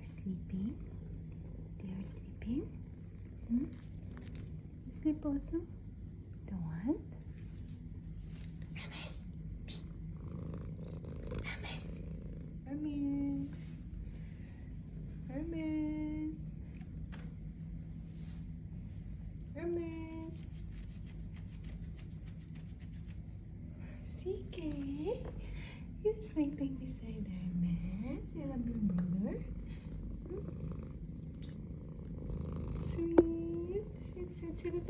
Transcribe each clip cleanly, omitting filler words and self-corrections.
sleeping. They are sleeping. Hmm? You sleep also? Don't want? Hermes! Psst. Hermes! Hermes! Hermes! Hermes! CK! You're sleeping beside Hermes. You love your brother? Psst. Sweet, sweet, sweet, sweet.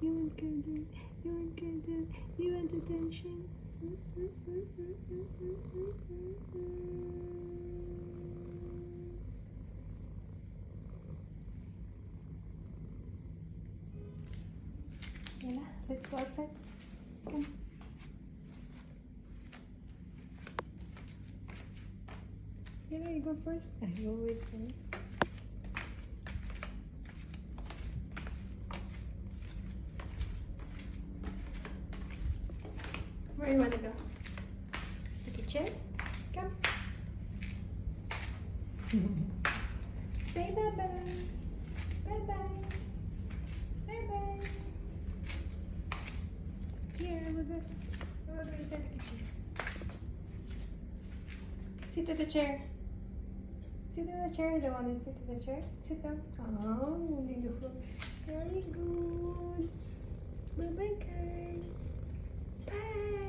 You want cuddle? You want cuddle? You want attention? Yala, let's go outside. Come. Yala, you go first. I will wait for you. Where do you want to go? The kitchen? Come. Say bye-bye. Bye-bye. Bye-bye. Here, we'll go inside the kitchen. Sit at the chair. Sit in the chair. Don't want to sit in the chair. Sit down. Oh, beautiful. Very good. Bye-bye, guys. Bye.